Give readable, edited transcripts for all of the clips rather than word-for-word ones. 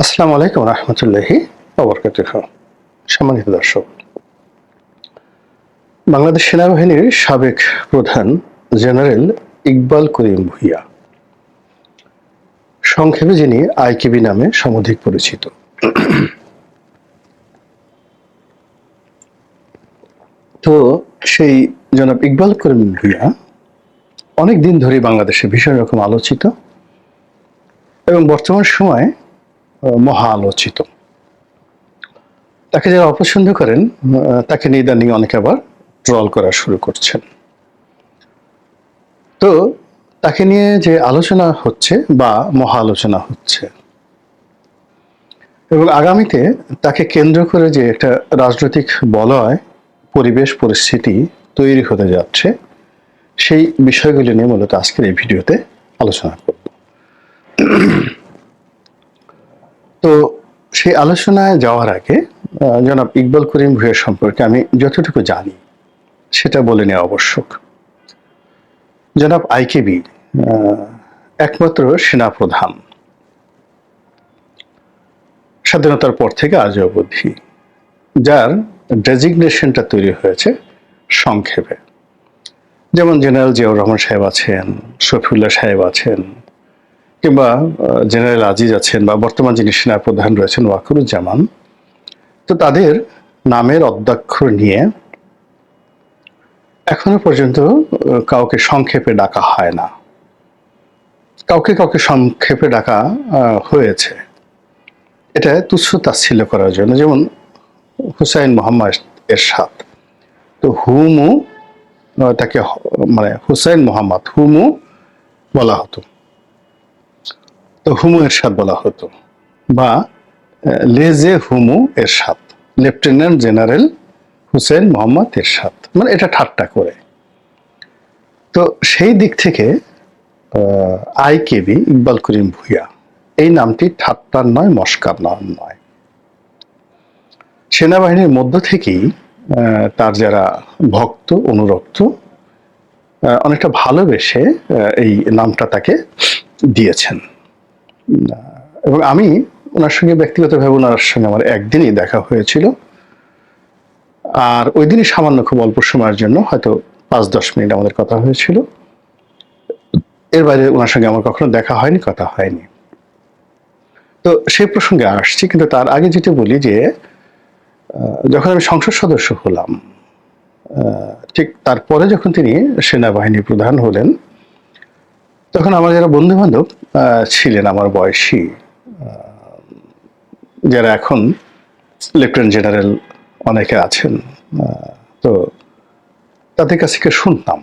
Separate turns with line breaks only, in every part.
আসসালামু আলাইকুম রহমতুল্লাহি ওয়া সম্মানিত দর্শক, বাংলাদেশ সেনাবাহিনীর সাবেক প্রধান জেনারেল ইকবাল করিম ভূঁইয়া, সংক্ষেপে যিনি আইকেবি নামে সমধিক পরিচিত, তো সেই জনাব ইকবাল করিম ভূঁইয়া অনেক দিন ধরে বাংলাদেশে ভীষণ রকম আলোচিত এবং বর্তমান সময়ে মহা আলোচিত। তাকে যারা অপছন্দ করেন তাকে নিয়ে ইদানিং অনেকে আবার ট্রল করা শুরু করছেন। তো তাকে নিয়ে যে আলোচনা হচ্ছে বা মহা আলোচনা হচ্ছে এবং আগামীতে তাকে কেন্দ্র করে যে একটা রাজনৈতিক বলয় পরিবেশ পরিস্থিতি তৈরি হতে যাচ্ছে, সেই বিষয়গুলি নিয়ে মূলত আজকের এই ভিডিওতে আলোচনা করব। তো সেই আলোচনায় যাওয়ার আগে জনাব ইকবাল করিম ভূঁইয়া সম্পর্কে আমি যতটুকু জানি সেটা বলে নেওয়া আবশ্যক। জনাব আইকেবি একমাত্র সেনাপ্রধান স্বাধীনতার পর থেকে আজ অবধি যার ডেজিগনেশনটা তৈরি হয়েছে সংক্ষেপে, যেমন জেনারেল জিয়াউর রহমান সাহেব আছেন, শফিউল্লাহ সাহেব আছেন, কিংবা জেনারেল আজিজ আছেন, বা বর্তমান যিনি সেনাপ্রধান রয়েছেন ওয়াকারুজ্জামান। তো তাদের নামের অদ্যাক্ষর নিয়ে এখনো পর্যন্ত কাউকে সংক্ষেপে ডাকা হয় না। কাউকে কাউকে সংক্ষেপে ডাকা হয়েছে, এটা তুচ্ছ তাচ্ছিল্য করার জন্য, যেমন হুসাইন মোহাম্মদ এরশাদ। তো হুমু তাকে মানে হুসাইন মোহাম্মদ হুমু বলা হতো, তো হুমু এরশাদ বলা হতো, বা লেজে হুমু এরশাদ, লেফটেন্যান্ট জেনারেল হুসেন মোহাম্মদ এরশাদ, মানে এটা ঠাট্টা করে। তো সেই দিক থেকে আইকেবি ইকবাল করিম ভূঁইয়া এই নামটি ঠাট্টার নয়, মস্কার নয়। সেনাবাহিনীর মধ্য থেকেই তার যারা ভক্ত অনুরক্ত অনেকটা ভালোবেসে এই নামটা তাকে দিয়েছেন। এবং আমি ওনার সঙ্গে ব্যক্তিগতভাবে ওনার সঙ্গে আমার একদিনই দেখা হয়েছিল, আর ওই দিনই সামান্য খুব অল্প সময়ের জন্য, হয়তো 5-10 মিনিট আমাদের কথা হয়েছিল। এর বাইরে ওনার সঙ্গে আমার কখনো দেখা হয়নি, কথা হয়নি। তো সেই প্রসঙ্গে আসছি, কিন্তু তার আগে যেটা বলি যে যখন আমি সংসদ সদস্য হলাম, ঠিক তারপরে যখন তিনি সেনাবাহিনী প্রধান হলেন, তখন আমার যারা বন্ধু বান্ধব ছিলেন আমার বয়সী, যারা এখন লেফটেন্যান্ট জেনারেল অনেকে আছেন, তো তাদের কাছ থেকে শুনতাম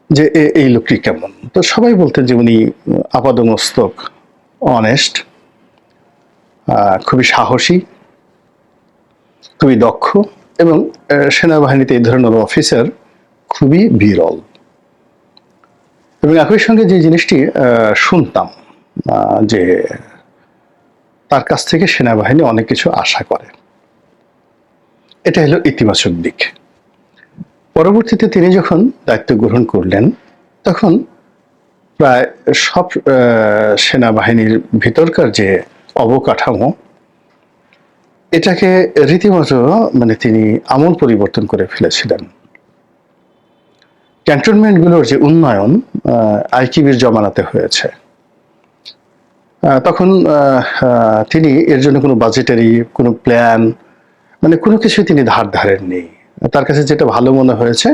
যে এই লোকটি কেমন। তো সবাই বলতেন যে উনি আপাদমস্তক অনেস্ট, খুবই সাহসী, খুবই দক্ষ, এবং সেনাবাহিনীতে এই ধরনের অফিসার খুবই বিরল। এবং একই সঙ্গে যে জিনিসটি শুনতাম যে তার কাছ থেকে সেনাবাহিনী অনেক কিছু আশা করে, এটা হলো ইতিবাচক দিক। পরবর্তীতে তিনি যখন দায়িত্ব গ্রহণ করলেন, তখন প্রায় সব সেনাবাহিনীর ভিতরকার যে অবকাঠামো, এটাকে রীতিমতো মানে তিনি আমূল পরিবর্তন করে ফেলেছিলেন। ক্যান্টনমেন্টগুলোর যে উন্নয়ন আইকিবির জমানাতে হয়েছে, তখন তিনি এর জন্য কোনো বাজেটারি কোনো প্ল্যান মানে কোনো কিছু তিনি ধার ধারেননি। তার কাছে যেটা ভালো মনে হয়েছে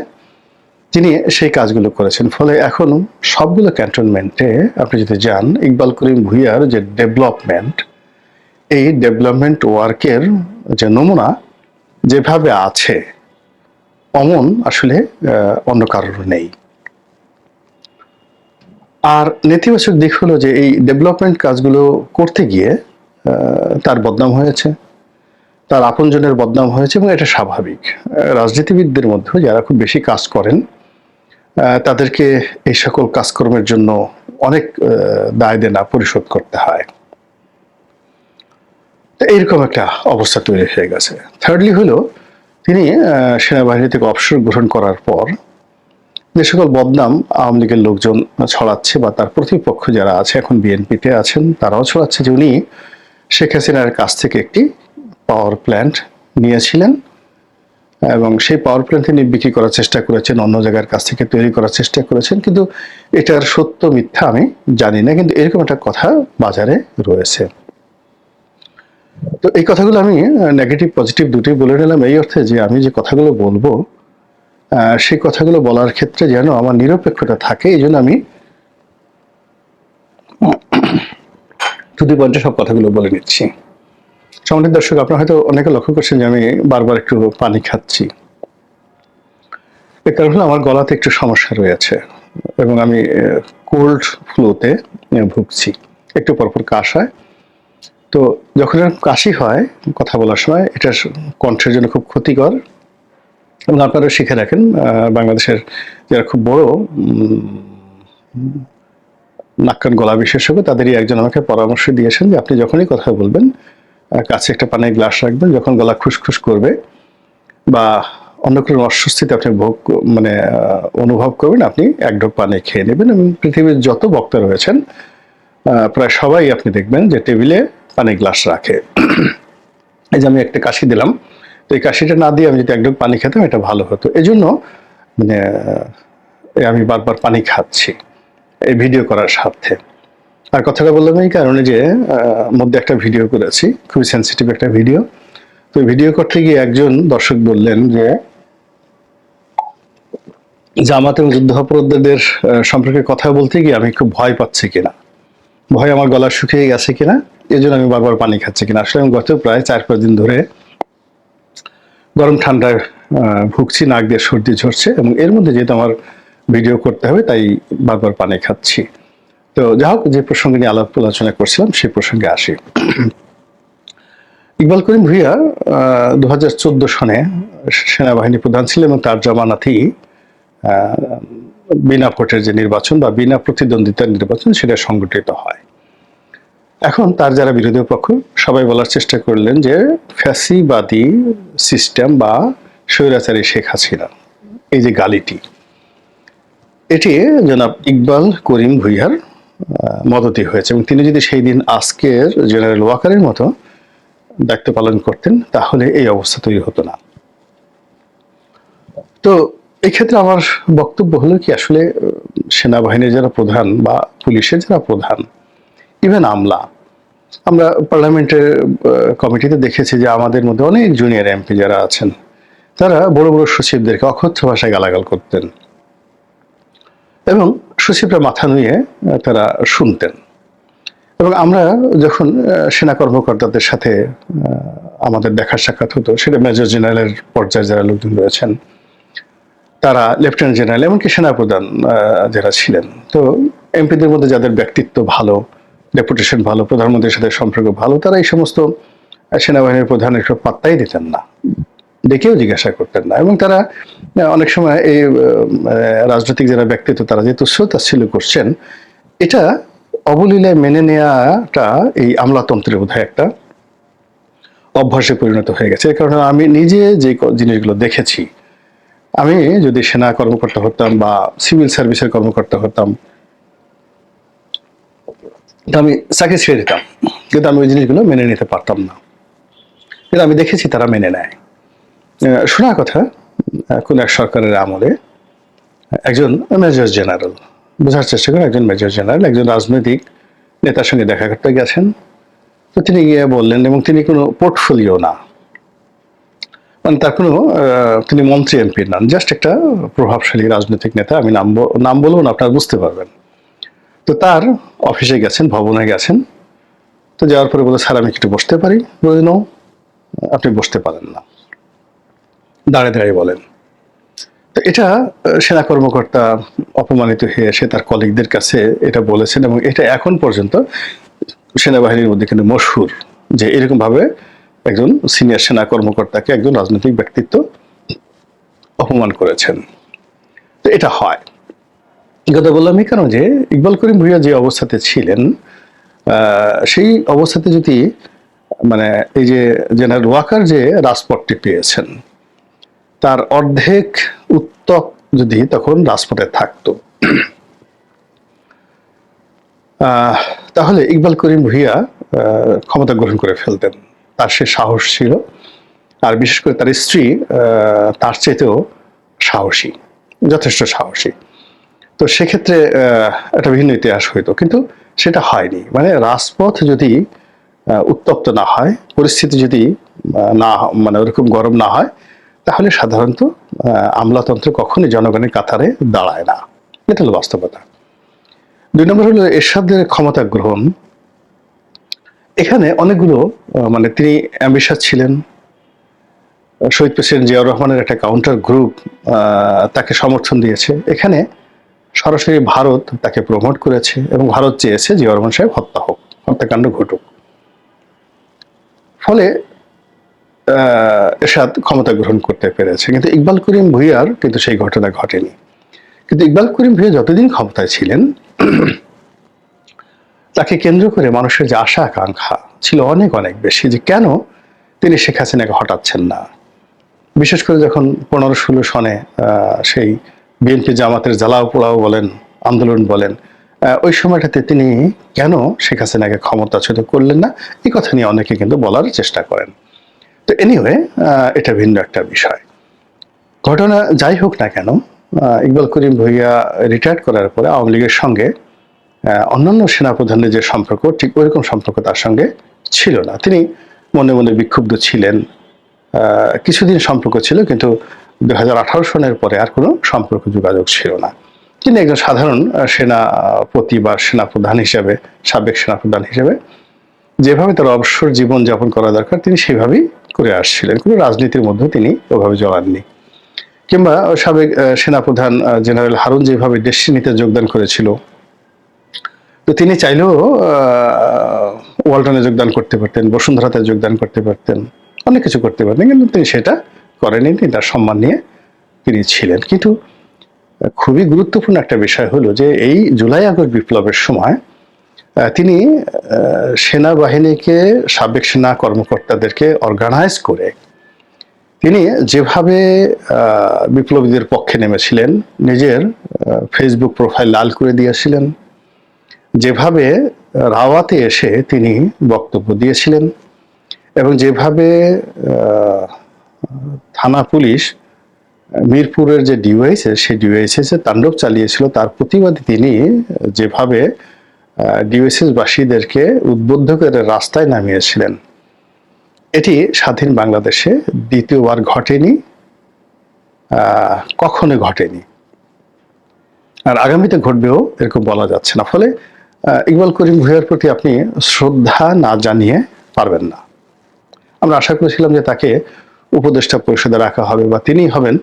তিনি সেই কাজগুলো করেছেন। ফলে এখন সবগুলো ক্যান্টনমেন্টে আপনি যদি যান, ইকবাল করিম ভূঁইয়ার যে ডেভেলপমেন্ট, এই ডেভেলপমেন্ট ওয়ার্কের যে নমুনা যেভাবে আছে, অমন আসলে অন্য কারোর নেই। আর নেতিবাচক দিক হলো যে এই ডেভেলপমেন্ট কাজগুলো করতে গিয়ে তার বদনাম হয়েছে, তার আপনজনের বদনাম হয়েছে, এবং এটা স্বাভাবিক। রাজনীতিবিদদের মধ্যে যারা খুব বেশি কাজ করেন তাদেরকে এই সকল কাজকর্মের জন্য অনেক দায় দেনা পরিশোধ করতে হয়। তো এইরকম একটা অবস্থা তৈরি হয়ে গেছে। থার্ডলি হলো তিনি সেনাবাহিনী থেকে অবসর গ্রহণ করার পর যে সকল বদনাম আওয়ামী লীগের লোকজন ছড়াচ্ছে বা তার প্রতিপক্ষ যারা আছে, এখন বিএনপিতে আছেন, তারাও ছড়াচ্ছে যে উনি শেখ হাসিনার কাছ থেকে একটি পাওয়ার প্ল্যান্ট নিয়েছিলেন এবং সেই পাওয়ার প্ল্যান্ট তিনি বিক্রি করার চেষ্টা করেছেন, অন্য জায়গার কাছ থেকে তৈরি করার চেষ্টা করেছেন, কিন্তু এটার সত্য মিথ্যা আমি জানি না, কিন্তু এরকম একটা কথা বাজারে রয়েছে। তো এই কথাগুলো আমি নেগেটিভ পজিটিভ দুটোই বলে নিলাম এই অর্থে যে আমি যে কথাগুলো বলবো সেই কথাগুলো বলার ক্ষেত্রে যেন আমার নিরপেক্ষতা থাকে, এই জন্য আমি টু পয়েন্টে সব কথাগুলো বলে নিচ্ছি। সম্মানিত দর্শক, আপনারা হয়তো অনেকে লক্ষ্য করছেন যে আমি বারবার একটু পানি খাচ্ছি। এর কারণ হলো আমার গলাতে একটু সমস্যা রয়েছে এবং আমি কোল্ড ফ্লুতে ভুগছি, একটু পরপর কাশ হয়। তো যখন কাশি হয় কথা বলার সময়, এটা কণ্ঠের জন্য খুব ক্ষতিকর। এবং আপনারা শিখে রাখেন, বাংলাদেশের যারা খুব বড় নাক কান গলা বিশেষজ্ঞ তাদেরই একজন আমাকে পরামর্শ দিয়েছেন যে আপনি যখনই কথা বলবেন কাছে একটা পানির গ্লাস রাখবেন, যখন গলা খুসখুস করবে বা অন্য কোনো অস্বস্তিতে আপনি অনুভব করবেন, আপনি এক ঢোক পানি খেয়ে নেবেন। এবং পৃথিবীর যত বক্তা রয়েছেন প্রায় সবাই আপনি দেখবেন যে টেবিলে পানির গ্লাস রাখে। এই যে আমি একটা কাশি দিলাম, তো এই কাশিটা না দিয়ে আমি যদি এক ঢোক পানি খেতাম এটা ভালো হতো। এই জন্য আমি বারবার পানি খাচ্ছি এই ভিডিও করার স্বার্থে। আর কথাটা বললাম এই কারণে যে মধ্যে একটা ভিডিও করেছি, খুবই সেন্সিটিভ একটা ভিডিও। তো ভিডিও করতে গিয়ে একজন দর্শক বললেন যে জামাত এবং যুদ্ধাপরাধীদের সম্পর্কে কথা বলতে গিয়ে আমি খুব ভয় পাচ্ছি কিনা, ভয় আমার গলা শুকিয়ে গেছে কিনা, এই জন্য আমি বারবার পানি খাচ্ছি কিনা। আসলে আমি গত প্রায় 4-5 দিন ধরে গরম ঠান্ডায় ভুগছি, নাক দিয়ে সর্দি ঝরছে এবং এর মধ্যে যেহেতু আমার ভিডিও করতে হবে তাই বারবার পানি খাচ্ছি। তো যা হোক, যে প্রসঙ্গে নিয়ে আলাপ আলোচনা করছিলাম সেই প্রসঙ্গে আসি। ইকবাল করিম ভূঁইয়া 2014 সনে সেনাবাহিনী প্রধান ছিলেন এবং তার জামানাতেই বিনা ভোটের যে নির্বাচন বা বিনা প্রতিদ্বন্দ্বিতার নির্বাচন সেটা সংগঠিত হয়। এখন তার যারা বিরোধী পক্ষ সবাই বলার চেষ্টা করলেন যে ফ্যাসিবাদী সিস্টেম বা স্বৈরাচারী শেখ হাসিনা, এই যে গালিটি, এটি জনাব ইকবাল করিম ভূঁইয়ার মদতি হয়েছে এবং তিনি যদি সেই দিন আজকের জেনারেল ওয়াকারের মতো দায়িত্ব পালন করতেন তাহলে এই অবস্থা তৈরি হতো না। তো এই ক্ষেত্রে আমার বক্তব্য হলো কি, আসলে সেনাবাহিনীর যারা প্রধান বা পুলিশের যারা প্রধান, ইভেন আমরা পার্লামেন্টের কমিটিতে দেখেছি যে আমাদের মধ্যে অনেক জুনিয়র এমপি যারা আছেন তারা বড় বড় সচিবদেরকে অকথ্য ভাষায় গালাগাল করতেন এবং সচিবরা মাথা নুয়ে তারা শুনতেন। এবং আমরা যখন সেনা কর্মকর্তাদের সাথে আমাদের দেখা সাক্ষাৎ হতো, সেটা মেজর জেনারেলের পর্যায়ে যারা লোকজন রয়েছেন, তারা লেফটেন্যান্ট জেনারেল, এমনকি সেনাপ্রধান যারা ছিলেন, তো এমপিদের মধ্যে যাদের ব্যক্তিত্ব ভালো, ডেপুটেশন ভালো, প্রধানমন্ত্রীর সাথে সম্পর্ক ভালো, তারা এই সমস্ত সেনাবাহিনীর প্রধান একটু পাত্তাই দিতেন না, ডেকেও জিজ্ঞাসা করতেন না। এবং তারা অনেক সময় এই রাজনৈতিক যারা ব্যক্তিত্ব তারা যে তুচ্ছ-তাচ্ছিল্য করছেন, এটা অবলীলায় মেনে নেওয়াটা এই আমলাতন্ত্রের বোধহয় একটা অভ্যাসে পরিণত হয়ে গেছে। এর কারণে আমি নিজে যে জিনিসগুলো দেখেছি, আমি যদি সেনা কর্মকর্তা হতাম বা সিভিল সার্ভিসের কর্মকর্তা হতাম, আমি চাকরি ছেড়ে দিতাম, কিন্তু আমি ওই জিনিসগুলো মেনে নিতে পারতাম না। কিন্তু আমি দেখেছি তারা মেনে নেয়। শোনা কথা, কোন এক সরকারের আমলে একজন মেজর জেনারেল, বোঝার চেষ্টা করে, একজন মেজর জেনারেল একজন রাজনৈতিক নেতার সঙ্গে দেখা করতে গেছেন। তো তিনি গিয়ে বললেন, এবং তিনি কোনো পোর্টফোলিও না, মানে তার কোনো তিনি মন্ত্রী এমপি নন, জাস্ট একটা প্রভাবশালী রাজনৈতিক নেতা। আমি নাম বলবো না, আপনারা বুঝতে পারবেন। তো তার অফিসে গেছেন, ভবনে গেছেন। তো যাওয়ার পরে বলে, স্যার আমি একটু বসতে পারি? বলে, নো, আপনি বসতে পারেন না, দাঁড়িয়ে দাঁড়িয়ে বলেন। তো এটা সেনা কর্মকর্তা অপমানিত হয়ে এসে তার কলিগদের কাছে এটা বলেছেন এবং এটা এখন পর্যন্ত সেনাবাহিনীর মধ্যে কিন্তু মশহুর যে এরকম ভাবে একজন সিনিয়র সেনা কর্মকর্তাকে একজন রাজনৈতিক ব্যক্তিত্ব অপমান করেছেন। তো এটা হয়। কথা বললাম এই কারণে যে ইকবাল করিম ভূঁইয়া যে অবস্থাতে ছিলেন, সেই অবস্থাতে যদি এই যে জেনারেল ওয়াকার যে রাজপথটি পেয়েছেন, তার অর্ধেক উত্তপ্ত যদি তখন রাজপথে থাকতো, তাহলে ইকবাল করিম ভূঁইয়া ক্ষমতা গ্রহণ করে ফেলতেন। তার সে সাহস ছিল, আর বিশেষ করে তার স্ত্রী তার চাইতেও সাহসী, যথেষ্ট সাহসী। তো সেক্ষেত্রে একটা ভিন্ন ইতিহাস হইতো, কিন্তু সেটা হয়নি। মানে রাজপথ যদি উত্তপ্ত না হয়, পরিস্থিতি যদি না মানে ওরকম গরম না হয়, তাহলে সাধারণত আমলাতন্ত্র কখনোই জনগণের কাতারে দাঁড়ায় না। এটা হলো বাস্তবতা। 2 নম্বর হলো এরশাদের ক্ষমতা গ্রহণ। এখানে অনেকগুলো মানে তিনি অ্যাম্বিশাস ছিলেন। শহীদ প্রেসিডেন্ট জিয়াউর রহমানের একটা কাউন্টার গ্রুপ তাকে সমর্থন দিয়েছে। এখানে সরাসরি ভারত তাকে প্রমোট করেছে এবং ভারত চেয়েছে জিয়াউর রহমান সাহেব হত্যা হোক, হত্যাকাণ্ড ঘটুক। ফলে এরশাদ ক্ষমতা গ্রহণ করতে পেরেছে, কিন্তু ইকবাল করিম ভূঁইয়ার কিন্তু সেই ঘটনা ঘটেনি। কিন্তু ইকবাল করিম ভূঁইয়া যতদিন ক্ষমতায় ছিলেন, তাকে কেন্দ্র করে মানুষের যে আশা আকাঙ্ক্ষা ছিল অনেক অনেক বেশি, যে কেন তিনি শেখ হাসিনাকে হটাচ্ছেন না। বিশেষ করে যখন 15-16 সনে সেই বিএনপি জামাতের জ্বালাও পোড়াও বলেন, আন্দোলন বলেন, ওই সময়টাতে তিনি কেন শেখ হাসিনাকে ক্ষমতাচ্যুত করলেন না, এই কথা নিয়ে অনেকে কিন্তু বলার চেষ্টা করেন। তো এনিওয়ে, এটা ভিন্ন একটা বিষয়। ঘটনা যাই হোক না কেন, ইকবাল করিম ভূঁইয়া রিটায়ার করার পরে আওয়ামী লীগের সঙ্গে অন্যান্য সেনাপ্রধানের যে সম্পর্ক, ঠিক ওইরকম সম্পর্ক তার সঙ্গে ছিল না। তিনি মনে মনে বিক্ষুব্ধ ছিলেন। কিছুদিন সম্পর্ক ছিল, কিন্তু 2018 সনের পরে আর কোনো সম্পর্ক যোগাযোগ ছিল না। তিনি একজন সাধারণ সেনাপতি বা সেনাপ্রধান হিসেবে, সাবেক সেনাপ্রধান হিসেবে যেভাবে তার অবসর জীবন যাপন করা দরকার তিনি সেভাবেই করে আসছিলেন। কোনো রাজনীতির মধ্যে তিনি ওভাবে জড়াননি। কিংবা সাবেক সেনাপ্রধান জেনারেল হারুন যেভাবে ডেস্টিনিতে যোগদান করেছিল, তো তিনি চাইলেও ওয়ালটনে যোগদান করতে পারতেন, বসুন্ধরাতে যোগদান করতে পারতেন, অনেক কিছু করতে পারতেন, কিন্তু তিনি সেটা করেনি। তিনি তার সম্মান নিয়ে তিনি ছিলেন। কিন্তু খুবই গুরুত্বপূর্ণ একটা বিষয় হলো যে এই জুলাই আগস্ট বিপ্লবের সময় তিনি সেনাবাহিনীকে, সাবেক সেনা কর্মকর্তাদেরকে অর্গানাইজ করে তিনি যেভাবে বিপ্লবীদের পক্ষে নেমেছিলেন, নিজের ফেসবুক প্রোফাইল লাল করে দিয়েছিলেন, যেভাবে রাওয়াতে এসে তিনি বক্তব্য দিয়েছিলেন, এবং যেভাবে থানা পুলিশ মিরপুরের যে ডিওয়াইসে, সেই ডিওয়াইসে তাণ্ডব চালিয়েছিল, তার প্রতিবাদে তিনি যেভাবে ডিওয়াইসবাসীদেরকে উদ্বুদ্ধ করে রাস্তায় নামিয়েছিলেন, এটি স্বাধীন বাংলাদেশে দ্বিতীয়বার ঘটেনি, কখনো ঘটেনি, আর আগামীতে ঘটবেও এরকম বলা যাচ্ছে না। ফলে ইকবাল করিম ভূঁইয়ার প্রতি আপনি শ্রদ্ধা না জানিয়ে পারবেন না। আমরা আশা করেছিলাম যে তাকে উপদেষ্টা পরিষদে রাখা হবে বা তিনি হবেন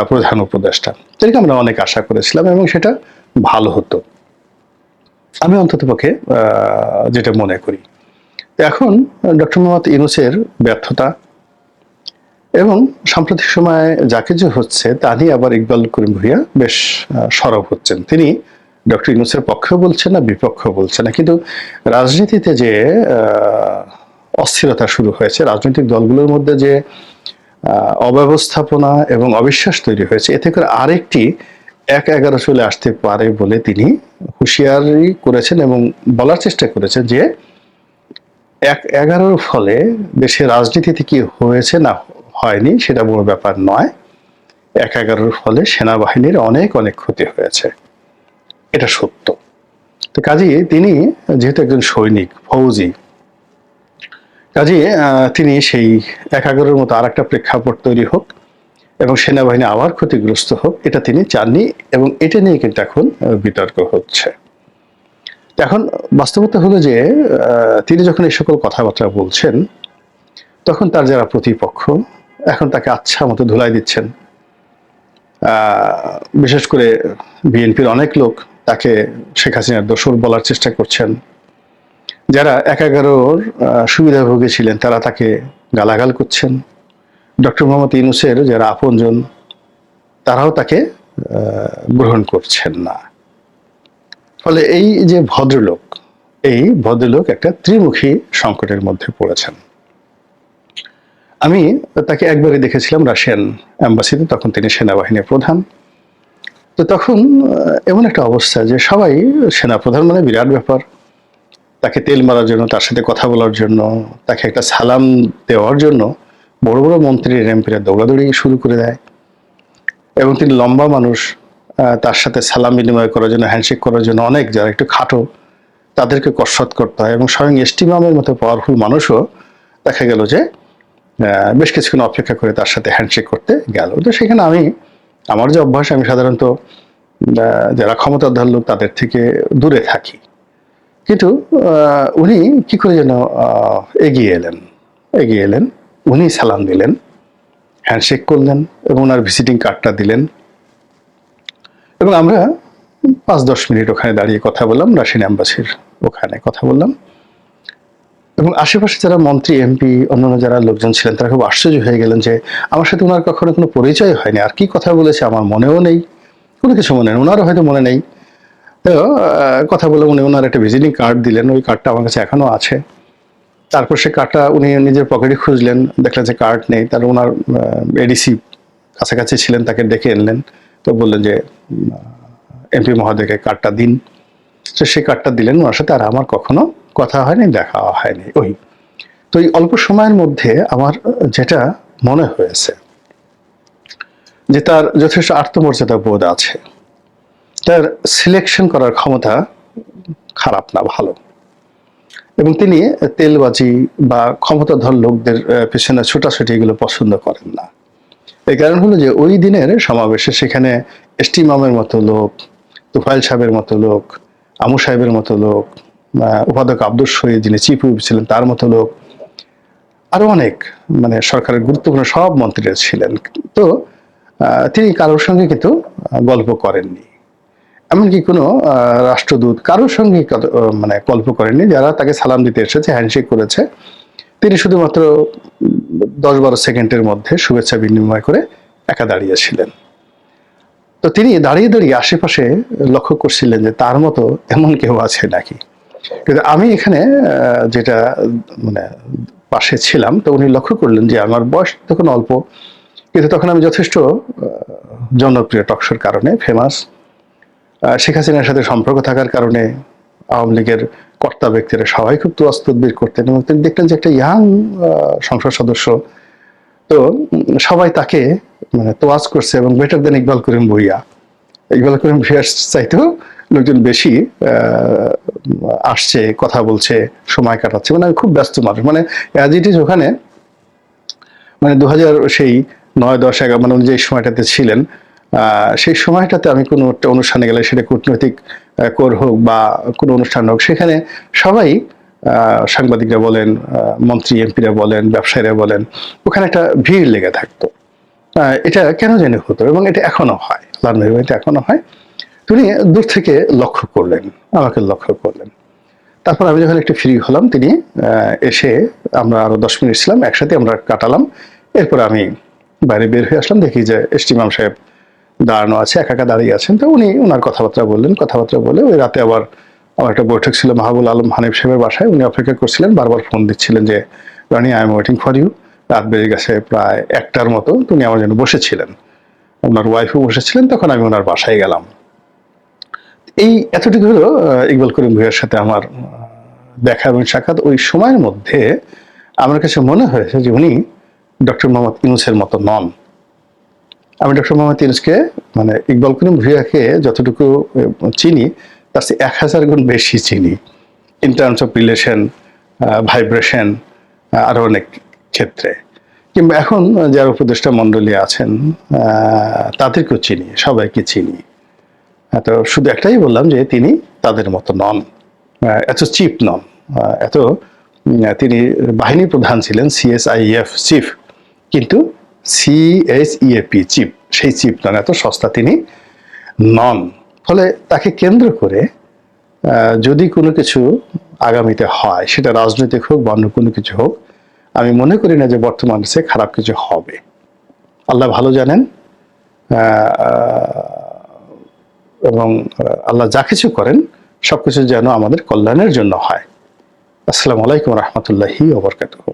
প্রধান উপদেষ্টা, এটাকে আমরা অনেক আশা করেছিলাম এবং সেটা ভালো হতো, আমি অন্ততপক্ষে যেটা মনে করি। এখন ডক্টর মোহাম্মদ ইউনূসের ব্যর্থতা এবং সাম্প্রতিক সময়ে যা কিছু হচ্ছে তা নিয়ে আবার ইকবাল করিম ভূঁইয়া বেশ সরব হচ্ছেন। তিনি ডক্টর ইউনূসের পক্ষেও বলছেন না, বিপক্ষেও বলছেন না, কিন্তু রাজনীতিতে যে অস্থিরতা শুরু হয়েছে, রাজনৈতিক দলগুলোর মধ্যে যে অব্যবস্থাপনা এবং অবিশ্বাস তৈরি হয়েছে, এতে করে আরেকটি 1-11 চলে আসতে পারে বলে তিনি হুঁশিয়ারি করেছেন এবং বলার চেষ্টা করেছেন যে 1-11 ফলে দেশের রাজনীতিতে কি হয়েছে না হয়নি সেটা বড় ব্যাপার নয়, 1-11 ফলে সেনাবাহিনীর অনেক অনেক ক্ষতি হয়েছে, এটা সত্য। তো কাজেই তিনি যেহেতু একজন সৈনিক, ফৌজি, কাজেই তিনি সেই 1-11 মতো আর একটা প্রেক্ষাপট তৈরি হোক এবং সেনাবাহিনী আবার ক্ষতিগ্রস্ত হোক, এটা তিনি চাননি, এবং এটা নিয়ে কিন্তু এখন বিতর্ক হচ্ছে। এখন বাস্তবতা হলো যে তিনি যখন এই সকল কথাবার্তা বলছেন, তখন তার যারা প্রতিপক্ষ এখন তাকে আচ্ছা মতো ধুলাই দিচ্ছেন। বিশেষ করে বিএনপির অনেক লোক তাকে শেখ হাসিনার দোসর বলার চেষ্টা করছেন। যারা 1-11 সুবিধাভোগী ছিলেন তারা তাকে গালাগাল করছেন। ডক্টর মোহাম্মদ ইউনূসের যারা আপনজন তারাও তাকে গ্রহণ করছেন না। ফলে এই যে ভদ্রলোক, এই ভদ্রলোক একটা ত্রিমুখী সংকটের মধ্যে পড়েছেন। আমি তাকে একবারই দেখেছিলাম রাশিয়ান এম্বাসিতে, তখন তিনি সেনাবাহিনীর প্রধান। তো তখন এমন একটা অবস্থা যে সবাই, সেনাপ্রধান মানে বিরাট ব্যাপার, তাকে তেল মারার জন্য, তার সাথে কথা বলার জন্য, তাকে একটা সালাম দেওয়ার জন্য বড় বড় মন্ত্রী এমপিরা দৌড়াদৌড়ি শুরু করে দেয়। এবং তিনি লম্বা মানুষ, তার সাথে সালাম বিনিময় করার জন্য, হ্যান্ডশেক করার জন্য অনেক যারা একটু খাটো তাদেরকে কসরত করতে হয়। এবং স্বয়ং এসটি ইমামের মতো পাওয়ারফুল মানুষও দেখা গেল যে বেশ কিছুক্ষণ অপেক্ষা করে তার সাথে হ্যান্ডশেক করতে গেল। তো সেখানে আমার যে অভ্যাস, আমি সাধারণত যারা ক্ষমতাধর লোক তাদের থেকে দূরে থাকি। কিন্তু উনি কি করে যেন এগিয়ে এলেন, উনি সালাম দিলেন, হ্যান্ডশেক করলেন এবং ওনার ভিজিটিং কার্ডটা দিলেন। এবং আমরা 5-10 মিনিট ওখানে দাঁড়িয়ে কথা বললাম, রাশিয়ান অ্যাম্বাসির ওখানে কথা বললাম। এবং আশেপাশে যারা মন্ত্রী, এমপি, অন্যান্য যারা লোকজন ছিলেন তারা খুব আশ্চর্য হয়ে গেলেন যে আমার সাথে ওনার কখনো কোনো পরিচয় হয়নি, আর কি কথা বলেছে আমার মনেও নেই, কোনো কিছু মনে নেই, ওনারও হয়তো মনে নেই। তো কথা বলে উনি ওনার একটা ভিজিটিং কার্ড দিলেন, ওই কার্ডটা আমার কাছে এখনো আছে। তারপর সে কার্ডটা উনি নিজের পকেটে খুঁজলেন, দেখলেন যে কার্ড নেই। তার ওনার এডিসি কাছাকাছি ছিলেন, তাকে ডেকে আনলেন। তো বললেন যে এমপি মহোদয়কে কার্ডটা দিন। তো সেই কার্ডটা দিলেন ওনার সাথে। আর আমার কখনো কথা হয়নি, দেখা হয়নি। তো এই অল্প সময়ের মধ্যে আমার যেটা মনে হয়েছে যে তার যথেষ্ট আত্মমর্যাদা বোধ আছে, তার সিলেকশন করার ক্ষমতা খারাপ না, ভালো। এবং তিনি তেলবাজি বা ক্ষমতাধর লোকদের পেছনে ছোটাছুটি এগুলো পছন্দ করেন না। এই কারণ হলো যে ওই দিনের সমাবেশে সেখানে এসটি ইমামের মতো লোক, তুফাইল সাহেবের মতো লোক, আমু সাহেবের মতো লোক, উপাধ্যক্ষ আব্দুল শহীদ যিনি চিফ হুইপ ছিলেন তার মতো লোক, আরো অনেক মানে সরকারের গুরুত্বপূর্ণ সব মন্ত্রীরা ছিলেন। তো তিনি কারোর সঙ্গে কিন্তু গল্প করেননি, এমনকি কোনো রাষ্ট্রদূত কারোর সঙ্গে মানে গল্প করেননি। যারা তাকে সালাম দিতে এসেছে, হ্যান্ডশেক করেছে, তিনি শুধুমাত্র 10-12 সেকেন্ডের মধ্যে শুভেচ্ছা বিনিময় করে একা দাঁড়িয়েছিলেন। তো তিনি দাঁড়িয়ে দাঁড়িয়ে আশেপাশে লক্ষ্য করছিলেন যে তার মতো এমন কেউ আছে নাকি। কিন্তু আমি এখানে যেটা মানে পাশে ছিলাম, তো উনি লক্ষ্য করলেন যে আমার বয়স তখন অল্প, কিন্তু তখন আমি যথেষ্ট জনপ্রিয়, টকশোর কারণে ফেমাস, শেখ হাসিনার সাথে সম্পর্ক থাকার কারণে আওয়ামী লীগের কর্তা ব্যক্তিরা সবাই খুব তোয়াজ তদবির করতেন। এবং তিনি দেখলেন যে একটা ইয়াং সংসদ সদস্য, তো সবাই তাকে মানে তোয়াজ করছে এবং বেটার দেন ইকবাল করিম ভুইয়া। ইকবাল করিম ভুইয়ার চাইতেও লোকজন বেশি আসছে, কথা বলছে, সময় কাটাচ্ছে। মানে আমি খুব ব্যস্ত মানুষ, মানে অ্যাজ ইট ইজ ওখানে মানে 2000 সেই 9-10-11 মানে উনি যে সময়টাতে ছিলেন, সেই সময়টাতে আমি কোনো একটা অনুষ্ঠানে গেলে, সেটা কূটনৈতিক কোর হোক বা কোনো অনুষ্ঠান হোক, সেখানে সবাই সাংবাদিকরা বলেন, মন্ত্রী এমপিরা বলেন, ব্যবসায়ীরা বলেন, ওখানে একটা ভিড় লেগে থাকতো। এটা কেন জানি হতো এবং এটা এখনো হয়, এটা এখনো হয়। তিনি দূর থেকে লক্ষ্য করলেন, আমাকে লক্ষ্য করলেন। তারপর আমি যখন একটু ফ্রি হলাম, তিনি এসে, আমরা আরো 10 মিনিট ছিলাম একসাথে, আমরা কাটালাম। এরপর আমি বাইরে বের হয়ে আসলাম, দেখি যে এসটি ইমাম সাহেব দাঁড়ানো আছে, একা একা দাঁড়িয়ে আছেন। তো উনি ওনার কথাবার্তা বললেন, কথাবার্তা বলে ওই রাতে আবার আমার একটা বৈঠক ছিল মাহবুল আলম হানিফ সাহেবের বাসায়। উনি অপেক্ষা করছিলেন, বারবার ফোন দিচ্ছিলেন যে Roni I am waiting for you. রাত বেড়ে গেছে প্রায় 1টার মতো, উনি আমার জন্য বসেছিলেন, ওনার ওয়াইফও বসেছিলেন। তখন আমি ওনার বাসায় গেলাম। এই এতটুকু হলো ইকবাল করিম ভুইয়ার সাথে আমার দেখা এবং সাক্ষাৎ। ওই সময়ের মধ্যে আমার কাছে মনে হয়েছে যে উনি ডক্টর মোহাম্মদ ইউনূসের মতো নন। আমি ডক্টর মোহাম্মদ ইউনূসকে মানে ইকবাল করিম ভুইয়াকে যতটুকু চিনি তার চেয়ে 1000 গুণ বেশি চিনি, in terms of relation, vibration, আরো অনেক ক্ষেত্রে। কিংবা এখন যারা উপদেষ্টা মণ্ডলী আছেন তাদেরকেও চিনি, সবাইকে চিনি। তো শুধু একটাই বললাম যে তিনি তাদের মতো নন, এত চিপ নন, এত তিনি বাহিনী প্রধান ছিলেন, CSIF চিফ, কিন্তু CHEAP চিফ, সেই চিফ নন, এত সস্তা তিনি নন। ফলে তাকে কেন্দ্র করে যদি কোনো কিছু আগামীতে হয়, সেটা রাজনৈতিক হোক বা অন্য কোনো কিছু হোক, আমি মনে করি না যে বর্তমান সে খারাপ কিছু হবে। আল্লাহ ভালো জানেন, এবং আল্লাহ যা কিছু করেন সবকিছু যেন আমাদের কল্যাণের জন্য হয়। আসসালামু আলাইকুম রহমতুল্লাহি ওয়া বারাকাতুহু।